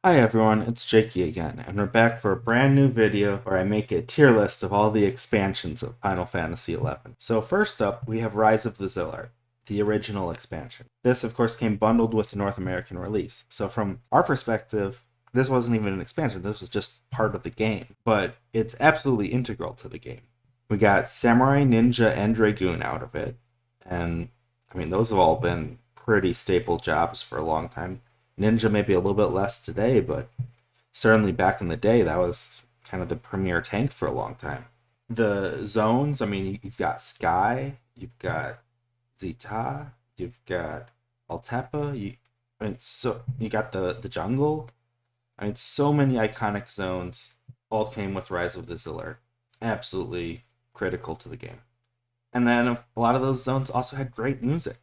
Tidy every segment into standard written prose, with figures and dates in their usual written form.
Hi everyone, it's Jakey again, and we're back for a brand new video where I make a tier list of all the expansions of Final Fantasy XI. So first up, we have Rise of the ZILART, the original expansion. This, of course, came bundled with the North American release. So from our perspective, this wasn't even an expansion, this was just part of the game, but it's absolutely integral to the game. We got Samurai, Ninja, and Dragoon out of it, and I mean, those have all been pretty staple jobs for a long time. Ninja maybe a little bit less today, but certainly back in the day, that was kind of the premier tank for a long time. The zones, I mean, you've got Sky, you've got Zeta, you've got Altepa, you got the jungle. I mean, so many iconic zones all came with Rise of the ZILART. Absolutely critical to the game. And then a lot of those zones also had great music.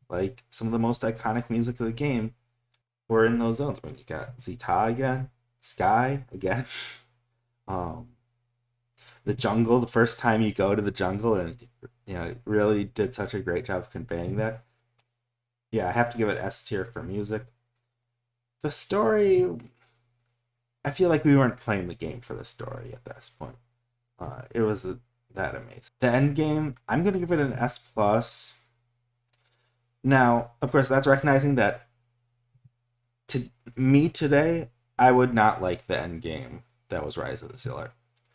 Like some of the most iconic music of the game were in those zones. I mean, you got Zeta again, Sky again, um, the jungle. The first time you go to the jungle, and it really did such a great job of conveying that. Yeah, I have to give it S tier for music. The story, I feel like we weren't playing the game for the story at this point. It was that amazing. The end game, I'm gonna give it an S plus. Now, of course, that's recognizing that to me today, I would not like the end game that was Rise of the ZILART.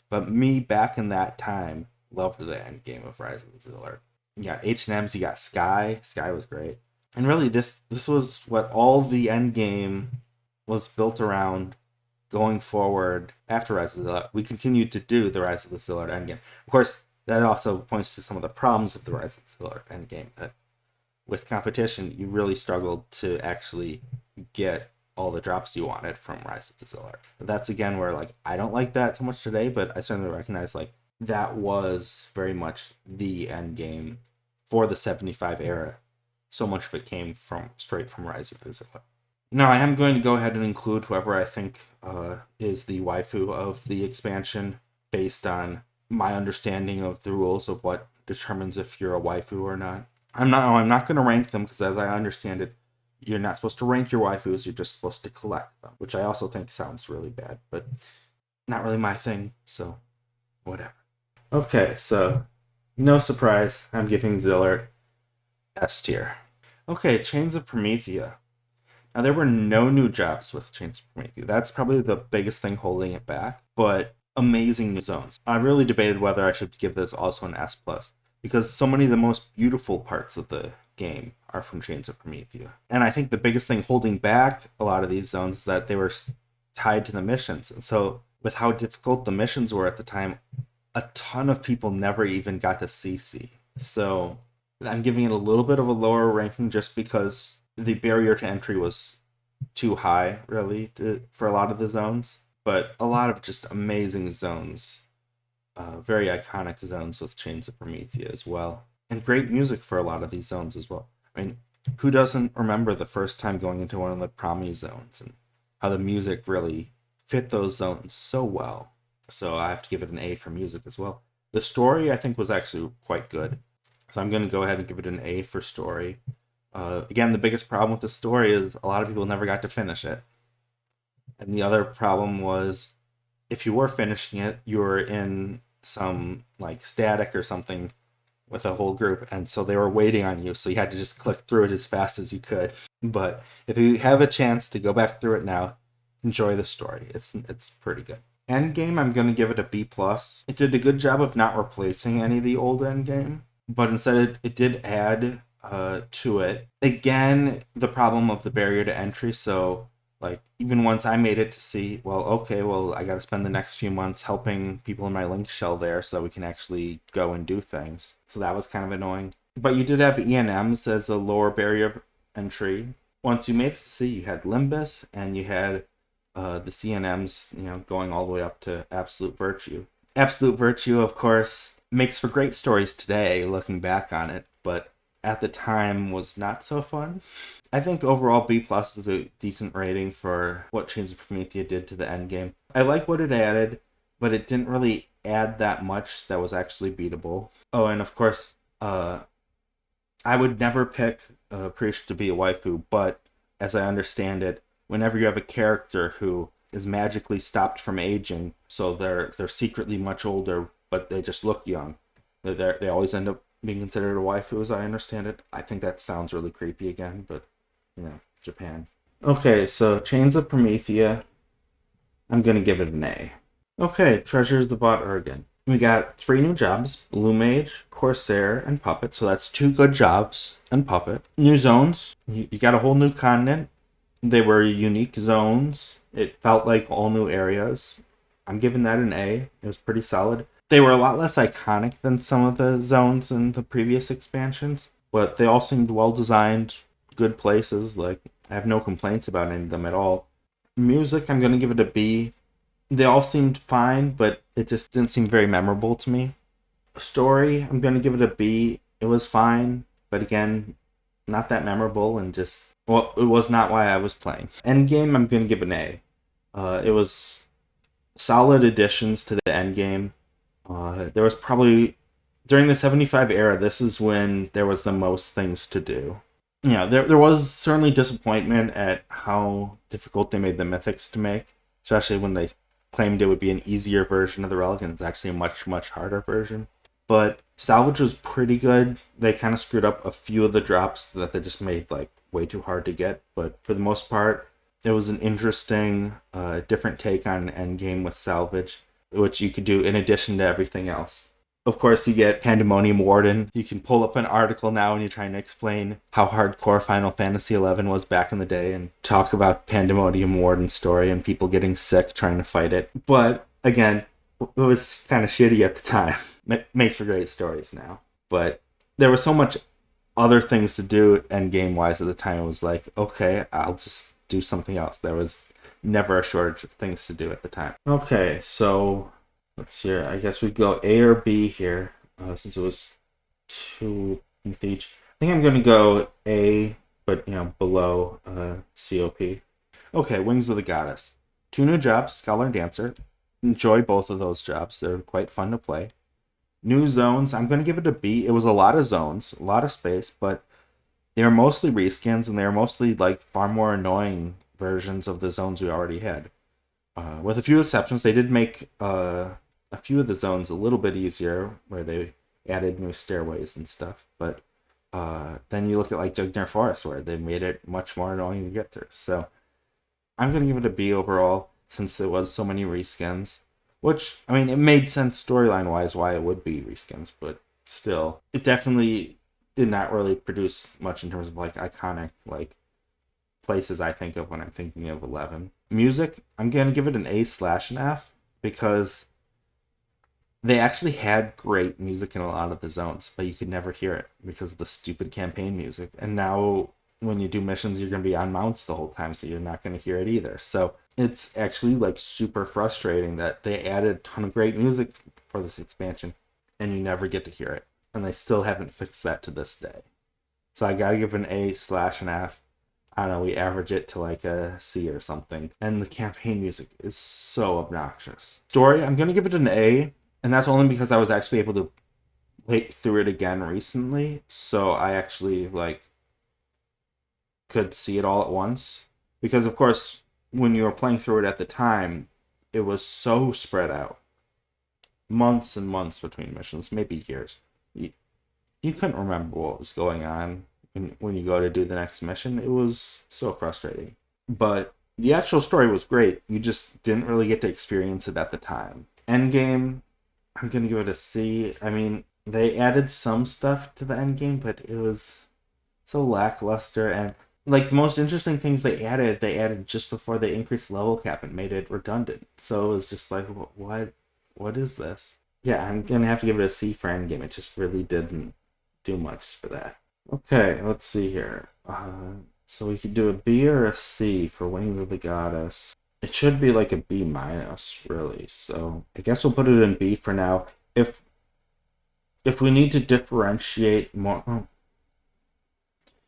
But me back in that time loved the end game of Rise of the ZILART. You got H&M's, you got Sky. Sky was great. And really this was what all the end game was built around going forward after Rise of the ZILART. We continued to do the Rise of the ZILART end game. Of course, that also points to some of the problems of the Rise of the ZILART end game, that with competition, you really struggled to actually get all the drops you wanted from Rise of the ZILART. That's again where like I don't like that so much today, but I certainly recognize like that was very much the end game for the 75 era. So much of it came from straight from Rise of the ZILART. Now I am going to go ahead and include whoever I think is the waifu of the expansion based on my understanding of the rules of what determines if you're a waifu or not. I'm not going to rank them because as I understand it, you're not supposed to rank your waifus, you're just supposed to collect them, which I also think sounds really bad, but not really my thing, so whatever. Okay, so no surprise, I'm giving ZILART S tier. Okay, Chains of Promethea. Now, there were no new jobs with Chains of Promethea. That's probably the biggest thing holding it back, but amazing new zones. I really debated whether I should give this also an S+, because so many of the most beautiful parts of the game are from Chains of Promethea. And I think the biggest thing holding back a lot of these zones is that they were tied to the missions. And so, with how difficult the missions were at the time, a ton of people never even got to CC. So, I'm giving it a little bit of a lower ranking just because the barrier to entry was too high, really, for a lot of the zones. But a lot of just amazing zones. Very iconic zones with Chains of Promethea as well. And great music for a lot of these zones as well. I mean, who doesn't remember the first time going into one of the Promi zones and how the music really fit those zones so well? So I have to give it an A for music as well. The story, I think, was actually quite good. So I'm going to go ahead and give it an A for story. Again, the biggest problem with the story is a lot of people never got to finish it. And the other problem was if you were finishing it, you were in some like static or something with a whole group, and so they were waiting on you, so you had to just click through it as fast as you could. But if you have a chance to go back through it now, enjoy the story. It's pretty good. Endgame, I'm going to give it a B+. It did a good job of not replacing any of the old Endgame, but instead it did add to it. Again, the problem of the barrier to entry, so like even once I made it to see, well, okay, well, I got to spend the next few months helping people in my link shell there so that we can actually go and do things. So that was kind of annoying. But you did have E&Ms as a lower barrier of entry. Once you made it to see, you had Limbus and you had the CNMs, going all the way up to Absolute Virtue. Absolute Virtue, of course, makes for great stories today, looking back on it, but at the time was not so fun. I think overall B+ is a decent rating for what Chains of Promethea did to the endgame. I like what it added, but it didn't really add that much that was actually beatable. Oh, and of course, I would never pick Priest to be a waifu, but as I understand it, whenever you have a character who is magically stopped from aging, so they're secretly much older, but they just look young. They always end up being considered a waifu, as I understand it. I think that sounds really creepy again, but Japan. Okay, so Chains of Promethea, I'm gonna give it an A. Okay, Treasures the VORACIOUS. We got 3 new jobs: Blue Mage, Corsair, and Puppet. So that's 2 good jobs and Puppet. New zones. You got a whole new continent. They were unique zones. It felt like all new areas. I'm giving that an A. It was pretty solid. They were a lot less iconic than some of the zones in the previous expansions, but they all seemed well designed, good places. Like, I have no complaints about any of them at all. Music, I'm going to give it a B. They all seemed fine, but it just didn't seem very memorable to me. Story, I'm going to give it a B. It was fine, but again, not that memorable, and just, well, it was not why I was playing. Endgame, I'm going to give an A. It was solid additions to the endgame. There was probably, during the 75 era, this is when there was the most things to do. Yeah, there was certainly disappointment at how difficult they made the mythics to make, especially when they claimed it would be an easier version of the relic, and it's actually a much, much harder version. But salvage was pretty good. They kind of screwed up a few of the drops that they just made like way too hard to get, but for the most part, it was an interesting, different take on endgame with salvage, which you could do in addition to everything else. Of course, you get Pandemonium Warden. You can pull up an article now and you're trying to explain how hardcore Final Fantasy XI was back in the day and talk about Pandemonium Warden's story and people getting sick trying to fight it. But again, it was kind of shitty at the time. It makes for great stories now. But there was so much other things to do endgame-wise at the time. It was like, okay, I'll just do something else. There was never a shortage of things to do at the time. Okay, so let's see here. I guess we go A or B here, since it was 2 with each. I think I'm going to go A, but below COP. Okay, Wings of the Goddess. 2 new jobs, Scholar and Dancer. Enjoy both of those jobs. They're quite fun to play. New zones, I'm going to give it a B. It was a lot of zones, a lot of space, but they were mostly reskins, and they were mostly like far more annoying versions of the zones we already had. With a few exceptions, they did make a few of the zones a little bit easier, where they added new stairways and stuff. But then you look at like Jugner Forest, where they made it much more annoying to get through. So I'm going to give it a B overall, since there was so many reskins. Which, I mean, it made sense storyline-wise why it would be reskins, but still, it definitely did not really produce much in terms of like iconic like places I think of when I'm thinking of 11. Music, I'm going to give it an A/an F, because they actually had great music in a lot of the zones, but you could never hear it because of the stupid campaign music. And now when you do missions, you're going to be on mounts the whole time, so you're not going to hear it either. So it's actually like super frustrating that they added a ton of great music for this expansion and you never get to hear it. And they still haven't fixed that to this day. So I gotta give an A/an F. I don't know, we average it to like a C or something. And the campaign music is so obnoxious. Story, I'm gonna give it an A, and that's only because I was actually able to play through it again recently. So I actually like could see it all at once. Because of course, when you were playing through it at the time, it was so spread out. Months and months between missions, maybe years. You couldn't remember what was going on when you go to do the next mission. It was so frustrating. But the actual story was great. You just didn't really get to experience it at the time. Endgame, I'm going to give it a C. I mean, they added some stuff to the endgame, but it was so lackluster. And like the most interesting things they added just before they increased the level cap and made it redundant. So it was just like, what is this? Yeah, I'm going to have to give it a C for endgame. It just really didn't do much for that. Okay, let's see here. So we could do a B or a C for Wings of the Goddess. It should be like a B minus, really. So I guess we'll put it in B for now. If we need to differentiate more... Oh.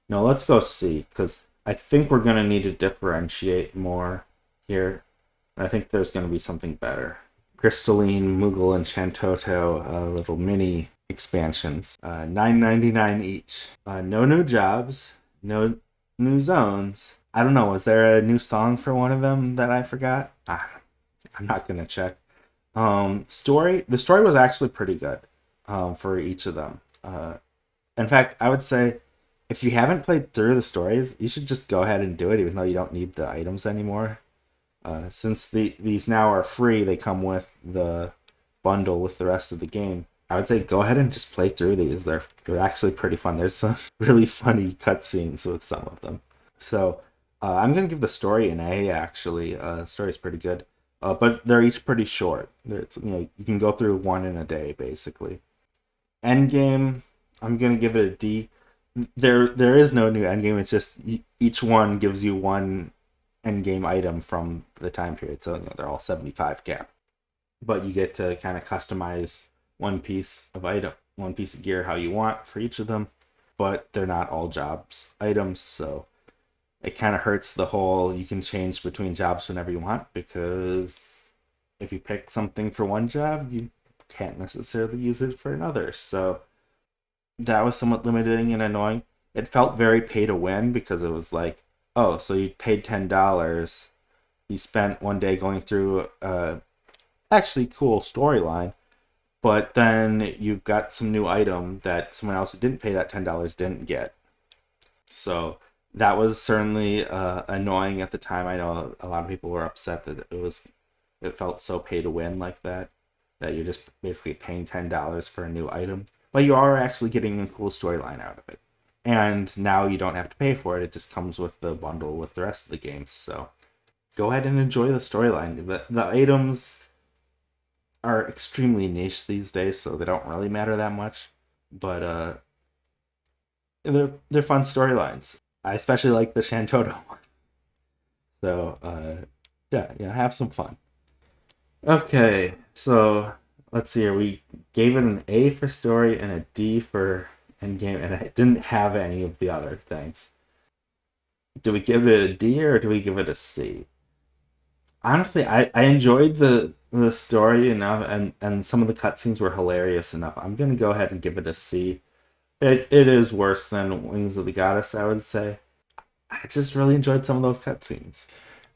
No, let's go C, because I think we're going to need to differentiate more here. I think there's going to be something better. Crystalline, Moogle, and Chantoto, little mini expansions. $9.99 each. No new jobs, no new zones, I don't know. Was there a new song for one of them that I forgot? I'm not gonna check. The story was actually pretty good. For each of them. In fact, I would say if you haven't played through the stories, you should just go ahead and do it, even though you don't need the items anymore. Since these now are free, they come with the bundle with the rest of the game. I would say go ahead and just play through these. They're actually pretty fun. There's some really funny cutscenes with some of them. So I'm gonna give the story an A. Actually, the story's pretty good. But they're each pretty short. You can go through one in a day basically. Endgame, I'm gonna give it a D. There is no new endgame. It's just each one gives you one endgame item from the time period. So they're all 75 cap, but you get to kind of customize one piece of gear how you want for each of them. But they're not all jobs items, so it kind of hurts the whole you can change between jobs whenever you want, because if you pick something for one job, you can't necessarily use it for another. So that was somewhat limiting and annoying. It felt very pay to win because it was like, oh, so you paid $10, you spent one day going through actually cool storyline, but then you've got some new item that someone else who didn't pay that $10 didn't get. So that was certainly annoying at the time. I know a lot of people were upset that it felt so pay to win like that you're just basically paying $10 for a new item, but you are actually getting a cool storyline out of it. And now you don't have to pay for it. It just comes with the bundle with the rest of the games. So go ahead and enjoy the storyline. The items are extremely niche these days, so they don't really matter that much. But they're fun storylines. I especially like the Shantoto one. So yeah, have some fun. Okay, so let's see here. We gave it an A for story and a D for endgame, and I didn't have any of the other things. Do we give it a D or do we give it a C? Honestly, I enjoyed the story enough, and some of the cutscenes were hilarious enough. I'm gonna go ahead and give it a C. It is worse than Wings of the Goddess, I would say. I just really enjoyed some of those cutscenes.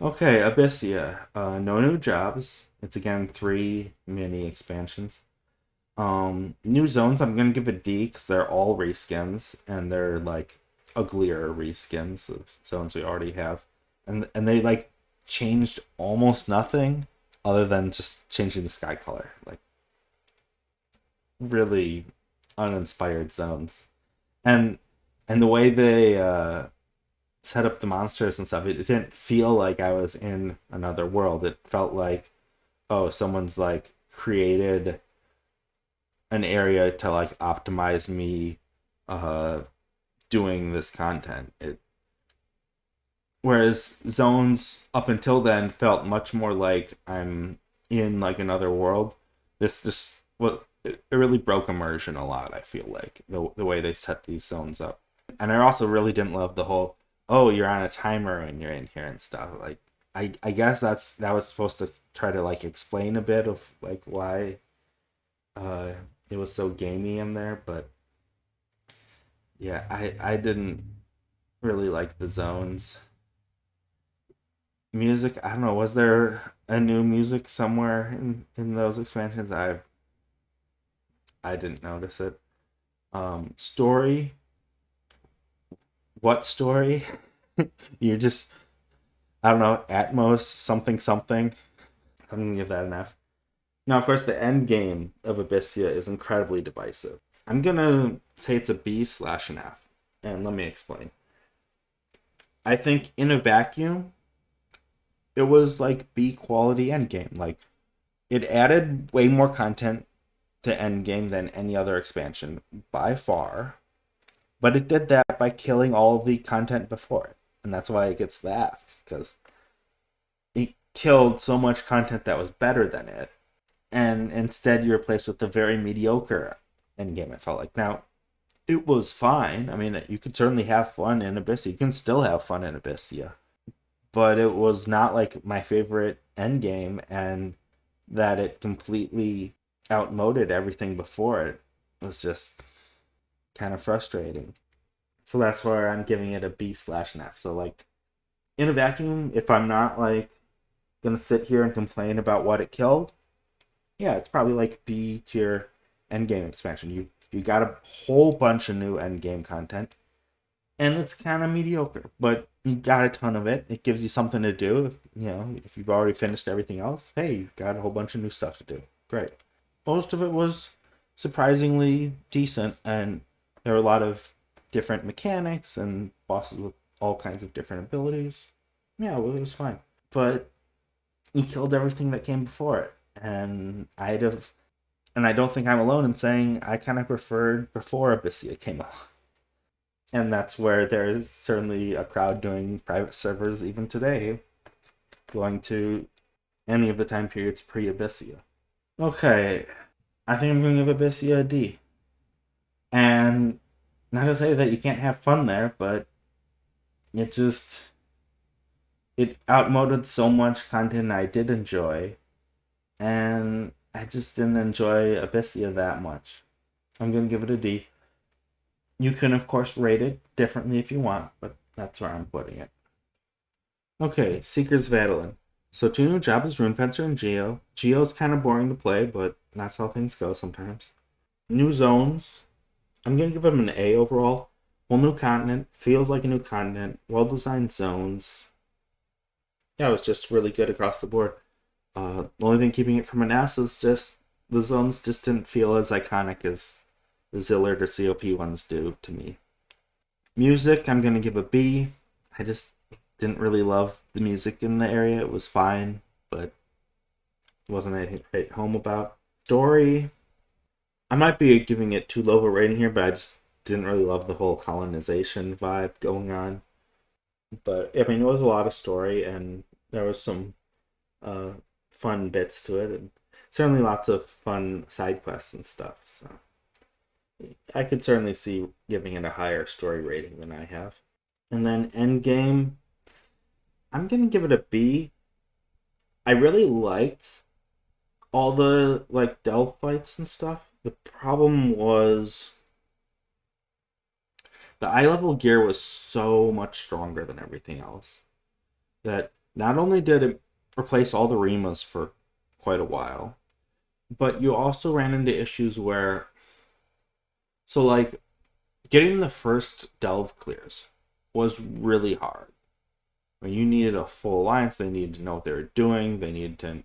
Okay, Abyssia. No new jobs. It's again 3 mini expansions. New zones, I'm gonna give a D because they're all reskins and they're like uglier reskins of zones we already have, and they like changed almost nothing other than just changing the sky color. Like really uninspired zones, and the way they set up the monsters and stuff, it didn't feel like I was in another world. It felt like, oh, someone's like created an area to like optimize me doing this content. Whereas zones up until then felt much more like I'm in like another world. This just it really broke immersion a lot. I feel like the way they set these zones up, and I also really didn't love the whole, oh, you're on a timer when you're in here and stuff. Like I guess that was supposed to try to like explain a bit of like why it was so gamey in there, but yeah, I didn't really like the zones. Music, I don't know, was there a new music somewhere in those expansions? I didn't notice it. Story, what story? You're just, I don't know, Atmos something something. I'm gonna give that an F. Now, of course, the end game of Abyssia is incredibly divisive. I'm gonna say it's a B/an F, and let me explain. I think in a vacuum, it was like B quality endgame. Like it added way more content to endgame than any other expansion by far, but it did that by killing all of the content before it, and that's why it gets the F, because it killed so much content that was better than it, and instead you're replaced with a very mediocre endgame. It felt like now it was fine. I mean, you could certainly have fun in Abyssia. You can still have fun in Abyssia, but it was not like my favorite endgame, and that it completely outmoded everything before it was just kind of frustrating. So that's where I'm giving it a B/an F. So like in a vacuum, if I'm not like gonna sit here and complain about what it killed, yeah, it's probably like B tier endgame expansion. You got a whole bunch of new endgame content, and it's kind of mediocre, but you got a ton of it. It gives you something to do. You know, if you've already finished everything else, hey, you've got a whole bunch of new stuff to do. Great. Most of it was surprisingly decent, and there were a lot of different mechanics and bosses with all kinds of different abilities. Yeah, well, it was fine. But you killed everything that came before it, and I don't think I'm alone in saying I kind of preferred before Abyssia came out. And that's where there's certainly a crowd doing private servers even today, going to any of the time periods pre-Abyssia. Okay, I think I'm going to give Abyssia a D. And not to say that you can't have fun there, but it outmoded so much content I did enjoy, and I just didn't enjoy Abyssia that much. I'm going to give it a D. You can, of course, rate it differently if you want, but that's where I'm putting it. Okay, Seekers of ADOULIN. So 2 new jobs, Runefencer and Geo. Geo's kind of boring to play, but that's how things go sometimes. New zones. I'm going to give them an A overall. Whole new continent. Feels like a new continent. Well-designed zones. Yeah, it was just really good across the board. The only thing keeping it from an S is just the zones just didn't feel as iconic as the ZILART or COP ones do to me. Music, I'm going to give a B. I just didn't really love the music in the area. It was fine, but wasn't anything to write home about. Story, I might be giving it too low of a rating here, but I just didn't really love the whole colonization vibe going on. But, I mean, it was a lot of story, and there was some fun bits to it, and certainly lots of fun side quests and stuff, so I could certainly see giving it a higher story rating than I have. And then Endgame, I'm going to give it a B. I really liked all the like delve fights and stuff. The problem was the eye level gear was so much stronger than everything else that not only did it replace all the Rimas for quite a while, but you also ran into issues where, so like getting the first delve clears was really hard. When you needed a full alliance, they needed to know what they were doing, they needed to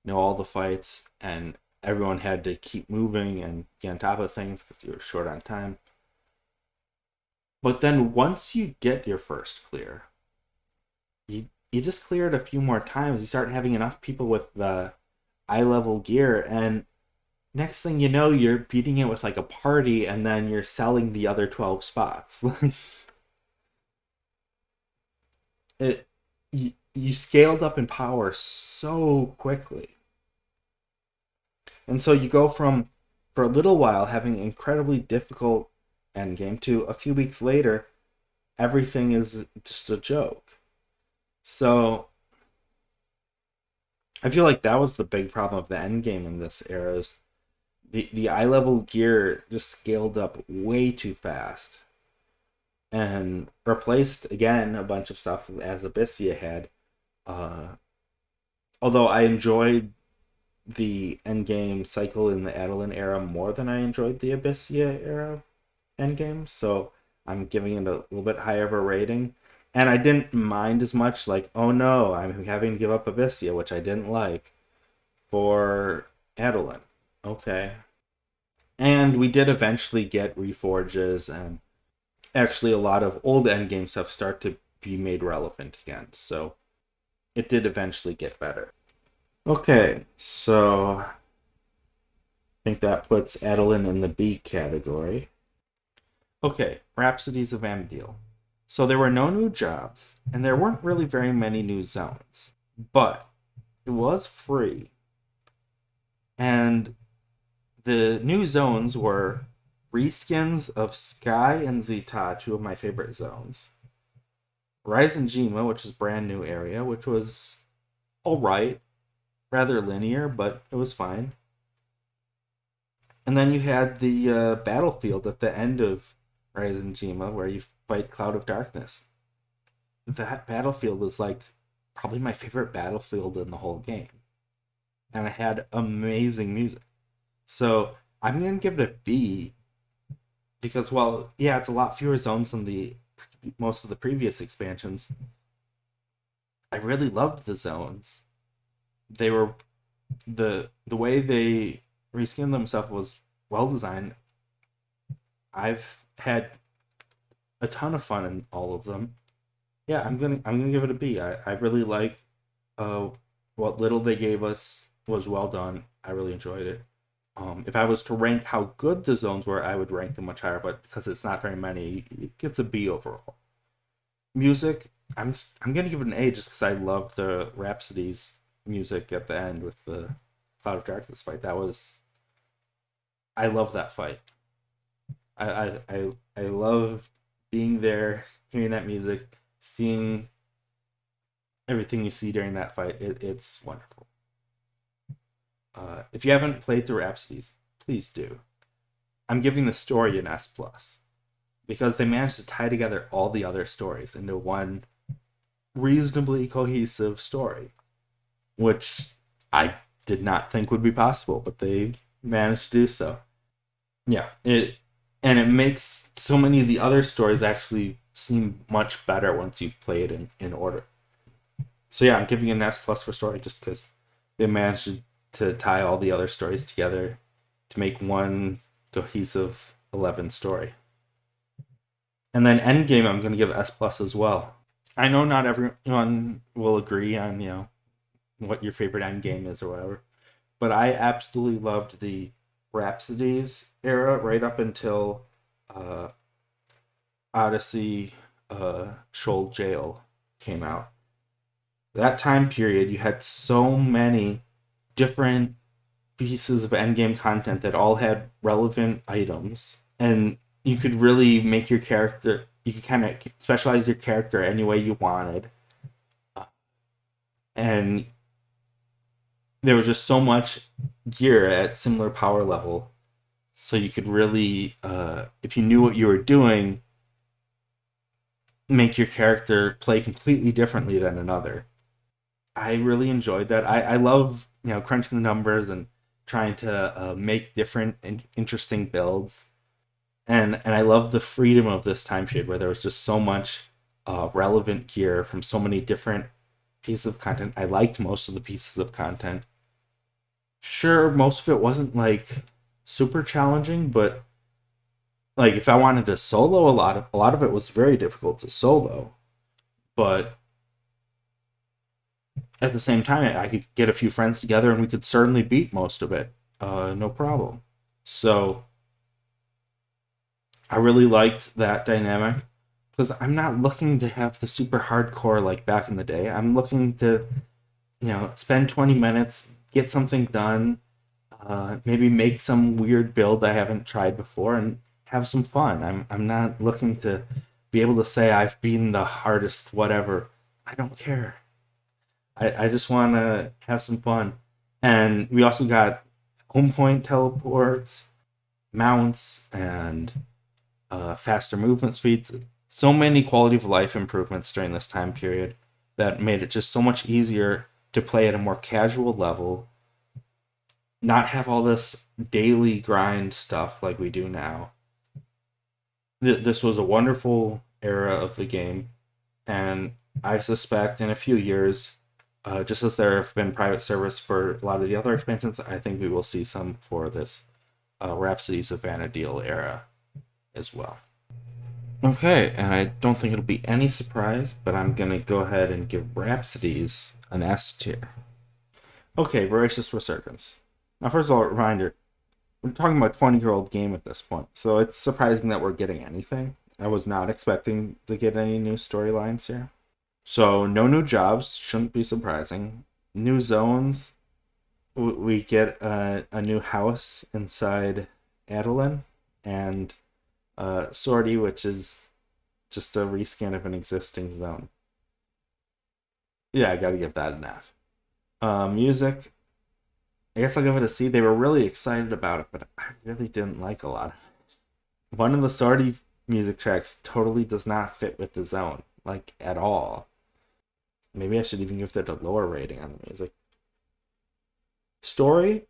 know all the fights, and everyone had to keep moving and get on top of things because you were short on time. But then once you get your first clear, you just clear it a few more times. You start having enough people with the eye level gear, and next thing you know, you're beating it with like a party, and then you're selling the other 12 spots. You scaled up in power so quickly. And so you go from, for a little while, having incredibly difficult endgame to a few weeks later, everything is just a joke. So I feel like that was the big problem of the endgame in this era. Is the eye level gear just scaled up way too fast and replaced again a bunch of stuff as Abyssia had. Although I enjoyed the endgame cycle in the ADOULIN era more than I enjoyed the Abyssia era endgame, so I'm giving it a little bit higher of a rating. And I didn't mind as much, like, oh no, I'm having to give up Abyssia, which I didn't like, for ADOULIN. Okay. And we did eventually get reforges, and actually a lot of old endgame stuff start to be made relevant again, so it did eventually get better. Okay, so I think that puts ADOULIN in the B category. Okay, Rhapsodies of VANA'DIEL. So there were no new jobs, and there weren't really very many new zones, but it was free. And the new zones were reskins of Sky and Zeta, 2 of my favorite zones. Ryzenjima, which is a brand new area, which was alright, rather linear, but it was fine. And then you had the battlefield at the end of Ryzenjima, where you fight Cloud of Darkness. that battlefield is like probably my favorite battlefield in the whole game. And it had amazing music. So I'm gonna give it a B because, well, yeah, it's a lot fewer zones than the most of the previous expansions. I really loved the zones. They were the way they reskinned themselves was well designed. I've had a ton of fun in all of them. Yeah, I'm gonna give it a B. I really like what little they gave us was well done. I really enjoyed it. If I was to rank how good the zones were, I would rank them much higher, but because it's not very many, it gets a B overall. Music, I'm gonna give it an A just because I loved the Rhapsodies music at the end with the Cloud of Darkness fight. I love that fight. I love being there, hearing that music, seeing everything you see during that fight. It's wonderful. If you haven't played through Rhapsodies, please do. I'm giving the story an S plus because they managed to tie together all the other stories into one reasonably cohesive story, which I did not think would be possible, but they managed to do so. Yeah, it makes so many of the other stories actually seem much better once you play it in order. So yeah, I'm giving it an S plus for story just because they managed to tie all the other stories together to make one cohesive 11 story. And then Endgame, I'm going to give S plus as well. I know not everyone will agree on, what your favorite Endgame is or whatever, but I absolutely loved the Rhapsodies era right up until Odyssey Shoal Jail came out. That time period, you had so many different pieces of endgame content that all had relevant items, and you could really make your character, you could kind of specialize your character any way you wanted, and there was just so much gear at similar power level, so you could really, if you knew what you were doing, make your character play completely differently than another. I really enjoyed that. I love, crunching the numbers and trying to make different and interesting builds. And I love the freedom of this time period where there was just so much relevant gear from so many different pieces of content. I liked most of the pieces of content. Sure, most of it wasn't like super challenging, but like if I wanted to solo a lot of it was very difficult to solo. But at the same time, I could get a few friends together and we could certainly beat most of it. No problem. So I really liked that dynamic because I'm not looking to have the super hardcore like back in the day. I'm looking to, spend 20 minutes, get something done, maybe make some weird build I haven't tried before, and have some fun. I'm not looking to be able to say I've been the hardest whatever. I don't care. I just want to have some fun. And we also got home point teleports, mounts, and faster movement speeds. So many quality of life improvements during this time period that made it just so much easier to play at a more casual level, not have all this daily grind stuff like we do now. This was a wonderful era of the game, and I suspect in a few years, just as there have been private servers for a lot of the other expansions, I think we will see some for this Rhapsodies of VANA'DIEL era as well. Okay, and I don't think it'll be any surprise, but I'm going to go ahead and give Rhapsodies an S tier. Okay, Voracious Resurgence. Now, first of all, a reminder, we're talking about a 20-year-old game at this point, so it's surprising that we're getting anything. I was not expecting to get any new storylines here. So, no new jobs, shouldn't be surprising. New zones, we get a new house inside ADOULIN, and Sortie, which is just a reskin of an existing zone. Yeah, I gotta give that an F. Music, I guess I'll give it a C. They were really excited about it, but I really didn't like a lot of it. One of the Sortie music tracks totally does not fit with the zone. like at all. Maybe I should even give it a lower rating on the music. Story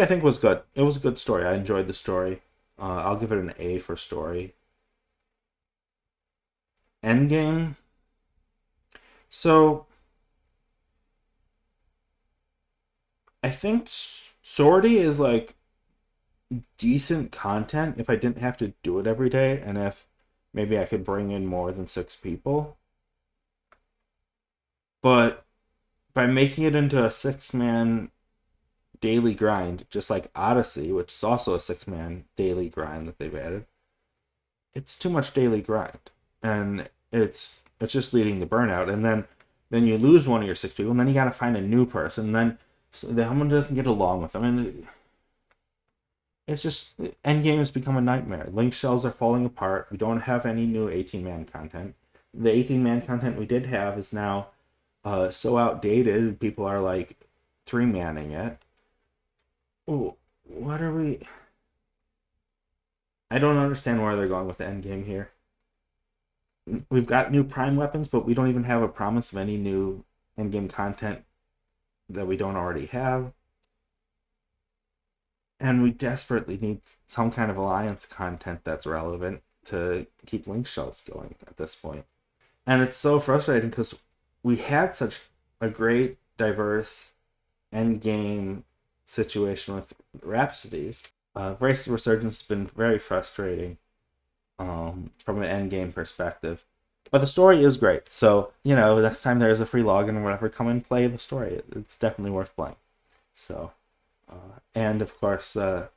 I think was good. It was a good story. I enjoyed the story. I'll give it an A for story. Endgame. So I think Sortie is like decent content if I didn't have to do it every day, and if maybe I could bring in more than 6 people. But by making it into a 6-man daily grind, just like Odyssey, which is also a 6-man daily grind that they've added, it's too much daily grind, and it's just leading to burnout. And then you lose one of your 6 people, and then you got to find a new person. And then someone doesn't get along with them, and it's just Endgame has become a nightmare. Link shells are falling apart. We don't have any new 18-man content. The 18-man content we did have is now so outdated. People are like 3-manning it. Oh, what are we? I don't understand where they're going with the Endgame here. We've got new Prime weapons, but we don't even have a promise of any new Endgame content that we don't already have. And we desperately need some kind of alliance content that's relevant to keep link shells going at this point. And it's so frustrating because we had such a great, diverse end game situation with Rhapsodies. Race Resurgence has been very frustrating from an end game perspective. But the story is great. So, next time there's a free login or whatever, come and play the story. It's definitely worth playing. So, and of course, the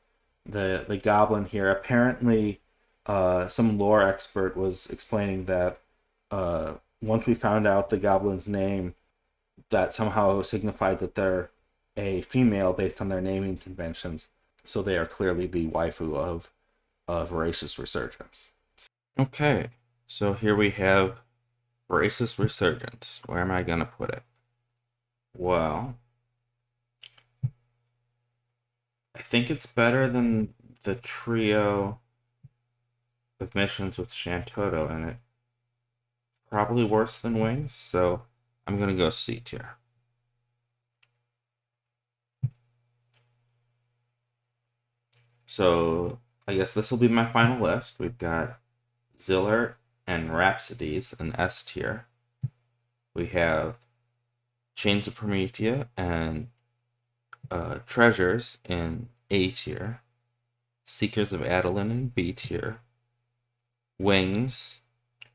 goblin here. Apparently, some lore expert was explaining that once we found out the goblin's name, that somehow signified that they're a female based on their naming conventions. So they are clearly the waifu of Voracious Resurgence. Okay, so here we have Voracious Resurgence. Where am I going to put it? Well, I think it's better than the trio of missions with Shantoto in it. Probably worse than Wings, so I'm going to go C tier. So I guess this will be my final list. We've got ZILART and Rhapsodies in S tier. We have Chains of Promethea and Treasures in A tier. Seekers of ADOULIN in B tier. Wings,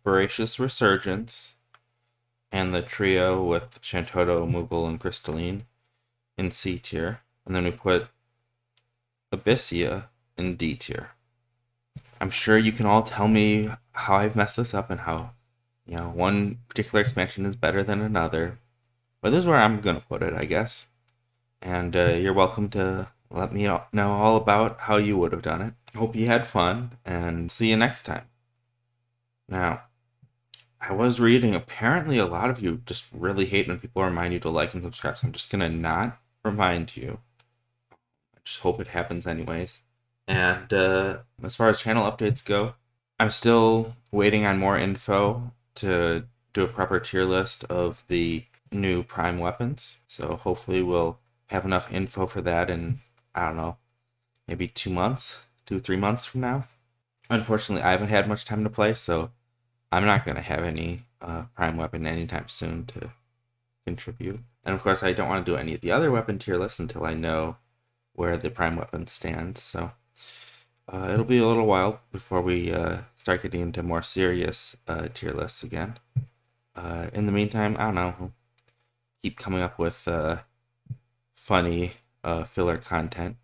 Voracious Resurgence, and the trio with Shantoto, Moogle, and Crystalline in C tier. And then we put Abyssia in D tier. I'm sure you can all tell me how I've messed this up and how, one particular expansion is better than another. But this is where I'm going to put it, I guess. And you're welcome to let me know all about how you would have done it. Hope you had fun, and see you next time. Now, I was reading, apparently a lot of you just really hate when people remind you to like and subscribe, so I'm just going to not remind you. I just hope it happens anyways. And as far as channel updates go, I'm still waiting on more info to do a proper tier list of the new Prime weapons. So hopefully we'll have enough info for that in, I don't know, maybe 2 months, 3 months from now. Unfortunately, I haven't had much time to play, so I'm not going to have any Prime weapon anytime soon to contribute. And of course, I don't want to do any of the other weapon tier lists until I know where the Prime weapon stands. So it'll be a little while before we start getting into more serious tier lists again. In the meantime, I don't know, keep coming up with funny filler content.